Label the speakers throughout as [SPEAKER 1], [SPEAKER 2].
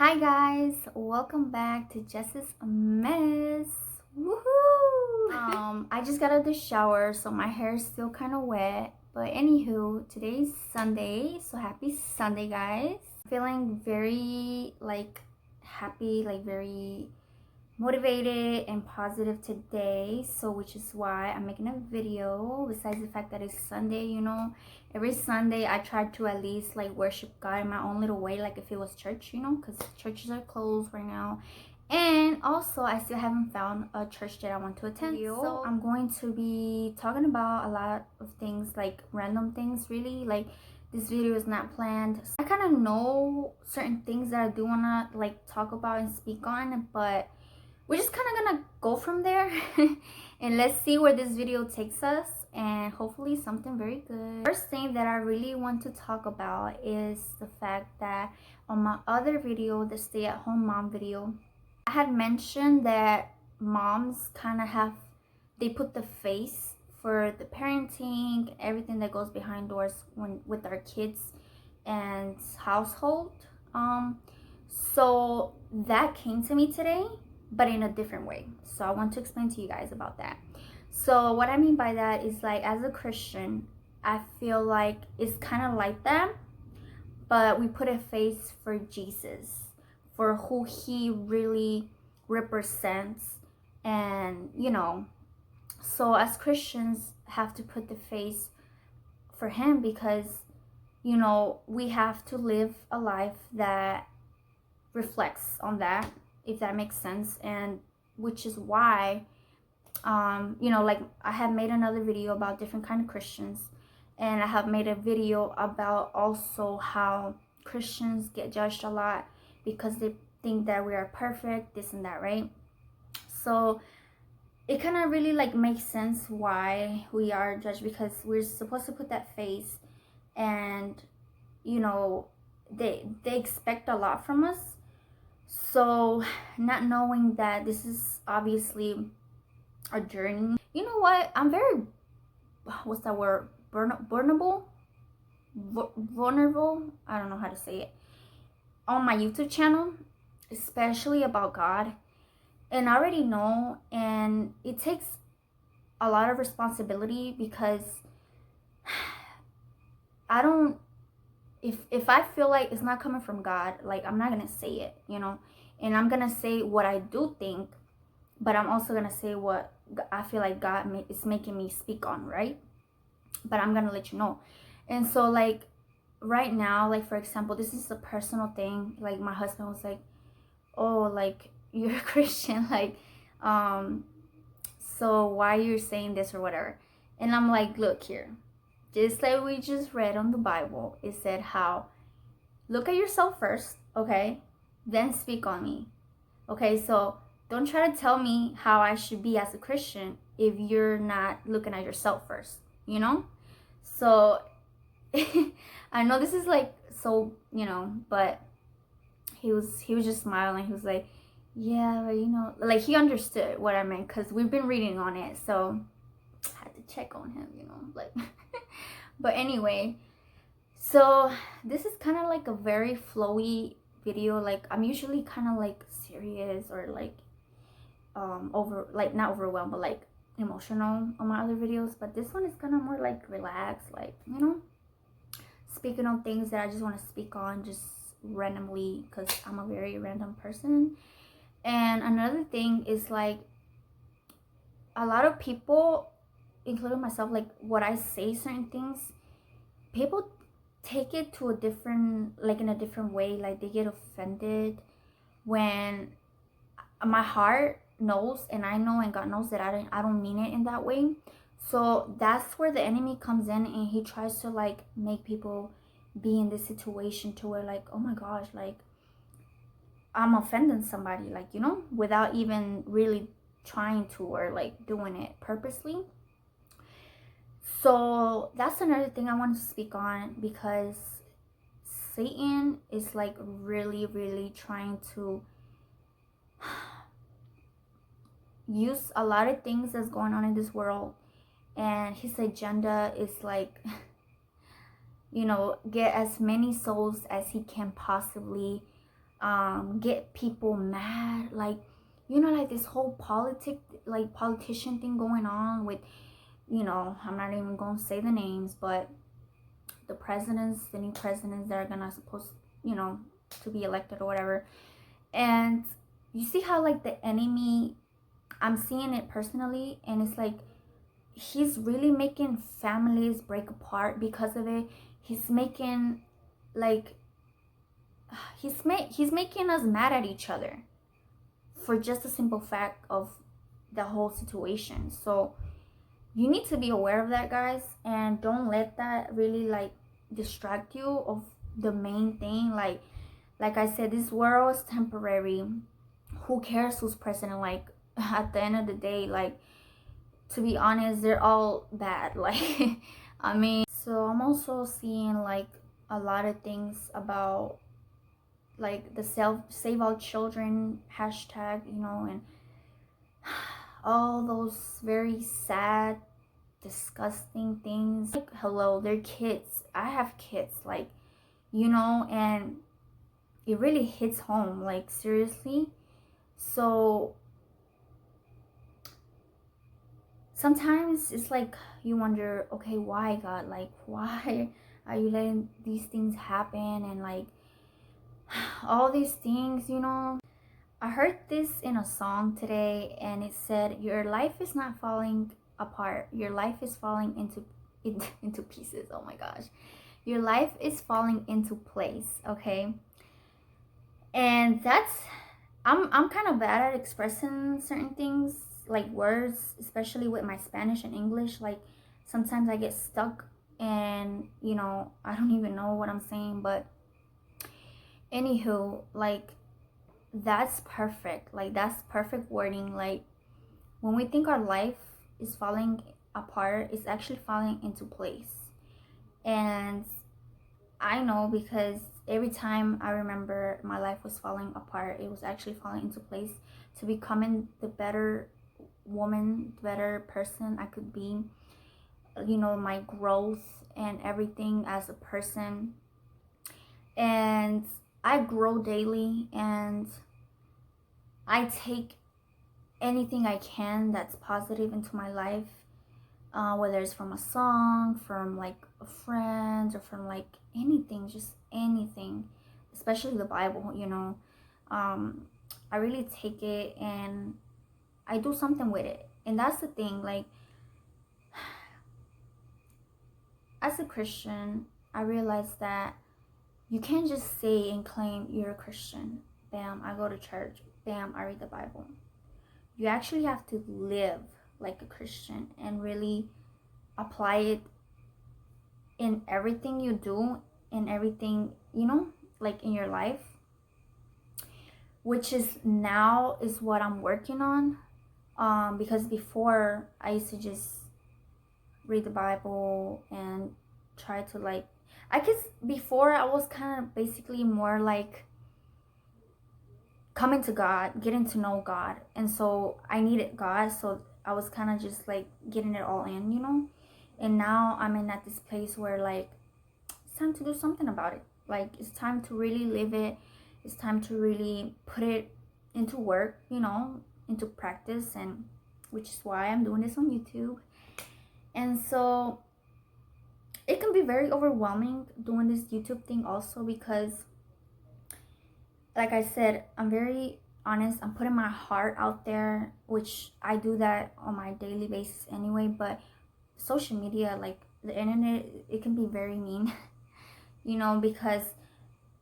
[SPEAKER 1] Hi guys, welcome back to Jess's Mess. Woohoo! I just got out of the shower, so my hair is still kind of wet. But anywho, today's Sunday, so happy Sunday, guys. Feeling very happy, very motivated and positive today, so which is why I'm making a video. Besides the fact that it's Sunday, every Sunday I try to at least worship God in my own little way, like if it was church, because churches are closed right now. And also I still haven't found a church that I want to attend, so I'm going to be talking about a lot of things, like random things, really. This video is not planned. I kind of know certain things that I do want to talk about and speak on, but we're just kind of gonna go from there and let's see where this video takes us, and hopefully something very good. First thing that I really want to talk about is the fact that on my other video, the stay-at-home mom video, I had mentioned that moms kind of they put the face for the parenting, everything that goes behind doors with our kids and household. So that came to me today, but in a different way. So I want to explain to you guys about that. So what I mean by that is, as a Christian, I feel like it's kind of like that, but we put a face for Jesus, for who he really represents. And so as Christians have to put the face for him, because we have to live a life that reflects on that, if that makes sense. And which is why I have made another video about different kind of Christians, and I have made a video about also how Christians get judged a lot because they think that we are perfect, this and that, right? So it kind of really makes sense why we are judged, because we're supposed to put that face, and they expect a lot from us. So not knowing that this is obviously a journey. You know what? I'm very, what's that word? Vulnerable? Vulnerable? I don't know how to say it. On my YouTube channel, especially about God. And I already know, and it takes a lot of responsibility, because I don't, if I feel like it's not coming from God, I'm not gonna say it, and I'm gonna say what I do think, but I'm also gonna say what I feel like God is making me speak on, right? But I'm gonna let you know. And so right now, for example, this is a personal thing. My husband was like, oh, you're a Christian, so why you're saying this or whatever. And I'm like, look here, just like we just read on the Bible, it said how, look at yourself first, okay, then speak on me. Okay, so don't try to tell me how I should be as a Christian if you're not looking at yourself first, So I know this is so, but he was just smiling. He was like, yeah, but he understood what I meant, because we've been reading on it, so I had to check on him, but anyway, so this is kind of a very flowy video. I'm usually kind of serious, or not overwhelmed, but emotional on my other videos. But this one is kind of more relaxed, speaking on things that I just want to speak on just randomly, because I'm a very random person. And another thing is, a lot of people, including myself, what I say, certain things, people take it to a different, in a different way. They get offended when my heart knows, and I know, and God knows that I don't mean it in that way. So that's where the enemy comes in, and he tries to make people be in this situation to where oh my gosh, I'm offending somebody, without even really trying to, or doing it purposely. So that's another thing I want to speak on, because Satan is really, really trying to use a lot of things that's going on in this world, and his agenda is get as many souls as he can possibly get people mad, like, you know, like this whole politician thing going on with, you know, I'm not even gonna say the names, but the new presidents that are gonna supposed, you know, to be elected or whatever. And you see how like the enemy, I'm seeing it personally, and it's like he's really making families break apart because of it. He's making like he's making us mad at each other for just a simple fact of the whole situation. So you need to be aware of that, guys, and don't let that really like distract you of the main thing. Like I said, this world is temporary. Who cares who's president? Like at the end of the day, like, to be honest, they're all bad. Like I mean, so I'm also seeing like a lot of things about like the save all children hashtag, you know, and all those very sad, disgusting things. Like, hello, they're kids. I have kids, like, you know, and it really hits home, like, seriously. So sometimes it's like you wonder, okay, why, God? Like, why are you letting these things happen? And like all these things, you know. I heard this in a song today, and it said, your life is not falling apart, your life is falling into pieces. Oh my gosh, your life is falling into place. Okay, and that's, I'm kind of bad at expressing certain things, like words, especially with my Spanish and English. Like sometimes I get stuck, and you know, I don't even know what I'm saying. But anywho, like, that's perfect. Like, that's perfect wording. Like, when we think our life is falling apart, it's actually falling into place. And I know, because every time I remember my life was falling apart, it was actually falling into place to becoming the better woman, better person I could be. You know, my growth and everything as a person. And I grow daily, and I take anything I can that's positive into my life, whether it's from a song, from like a friend, or from like anything, just anything, especially the Bible, you know. I really take it and I do something with it. And that's the thing, like, as a Christian, I realized that you can't just say and claim you're a Christian. Bam, I go to church. Bam, I read the Bible. You actually have to live like a Christian and really apply it in everything you do, in everything, you know, like in your life, which is now is what I'm working on. Because before I used to just read the Bible and try to, like, I guess before I was kind of basically more like coming to God, getting to know God. And so I needed God. So I was kind of just like getting it all in, you know. And now I'm in at this place where, like, it's time to do something about it. Like, it's time to really live it. It's time to really put it into work, you know, into practice. And which is why I'm doing this on YouTube. And so it can be very overwhelming doing this YouTube thing also, because like I said, I'm very honest. I'm putting my heart out there, which I do that on my daily basis anyway. But social media, like the internet, it can be very mean, you know, because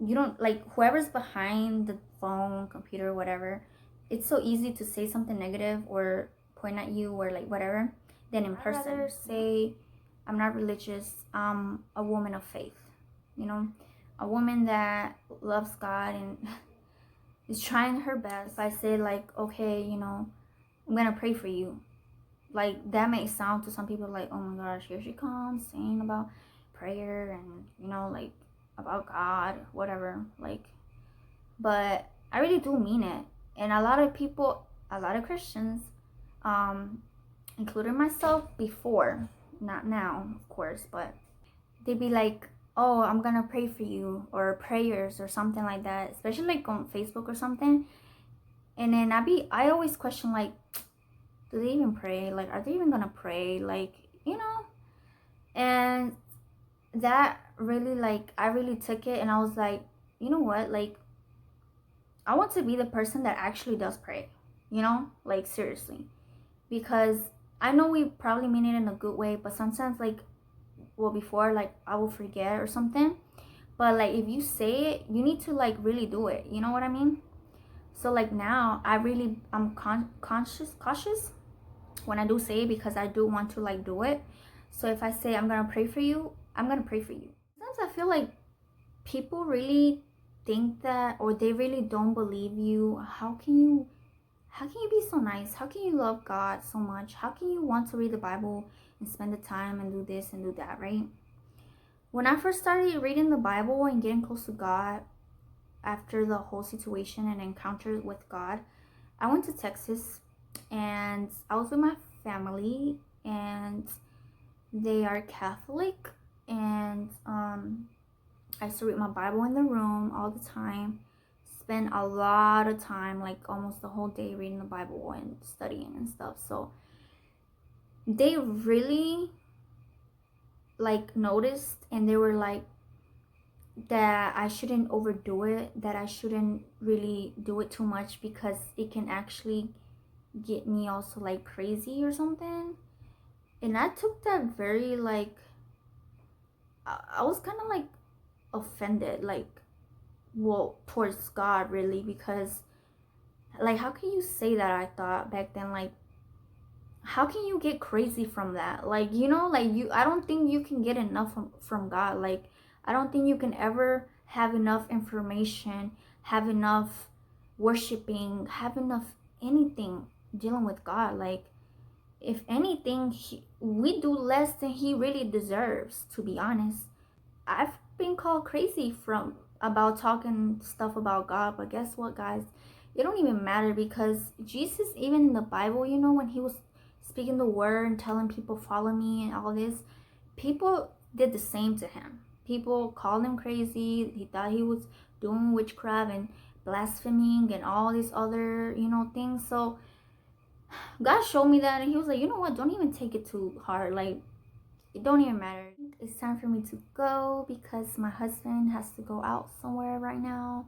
[SPEAKER 1] you don't, like, whoever's behind the phone, computer, whatever, it's so easy to say something negative or point at you or like whatever than in person. I'd rather say I'm not religious, I'm a woman of faith, you know, a woman that loves God and is trying her best. If I say, like, okay, you know, I'm gonna pray for you, like, that may sound to some people like, oh my gosh, here she comes saying about prayer and, you know, like, about God, whatever, like, but I really do mean it. And a lot of people, a lot of Christians, including myself before, not now, of course, but they be like, oh, I'm gonna pray for you, or prayers or something like that, especially like on Facebook or something. And then I always question, like, do they even pray? Like, are they even gonna pray? Like, you know? And that really, like, I really took it and I was like, you know what? Like, I want to be the person that actually does pray, you know? Like, seriously. Because I know we probably mean it in a good way, but sometimes, like, well, before, like, I will forget or something. But, like, if you say it, you need to, like, really do it. You know what I mean? So, like, now I'm cautious when I do say it, because I do want to, like, do it. So if I say I'm gonna pray for you, I'm gonna pray for you. Sometimes I feel like people really think that, or they really don't believe you. How can you be so nice? How can you love God so much? How can you want to read the Bible and spend the time and do this and do that, right? When I first started reading the Bible and getting close to God after the whole situation and encounter with God, I went to Texas and I was with my family, and they are Catholic, and I used to read my Bible in the room all the time. Spend a lot of time, like almost the whole day, reading the Bible and studying and stuff. So they really like noticed, and they were like that I shouldn't overdo it, that I shouldn't really do it too much, because it can actually get me also like crazy or something. And I took that very like, I was kind of like offended, like, well, towards God, really, because like, how can you say that? I thought back then, like, how can you get crazy from that? Like, you know, like, I don't think you can get enough from God. Like, I don't think you can ever have enough information, have enough worshiping, have enough anything dealing with God. Like, if anything, we do less than he really deserves, to be honest. I've been called crazy from about talking stuff about God, but guess what, guys? It don't even matter, because Jesus, even in the Bible, you know, when he was speaking the word and telling people follow me and all this, people did the same to him. People called him crazy. He thought he was doing witchcraft and blaspheming and all these other, you know, things. So God showed me that, and he was like, you know what? Don't even take it too hard. Like, it don't even matter. It's time for me to go, because my husband has to go out somewhere right now,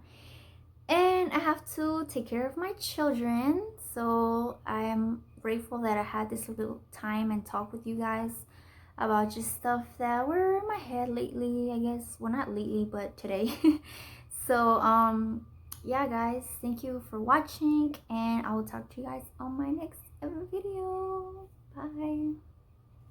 [SPEAKER 1] and I have to take care of my children. So I am grateful that I had this little time and talk with you guys about just stuff that were in my head lately, I guess. Well, not lately, but today. So yeah, guys, thank you for watching, and I will talk to you guys on my next video.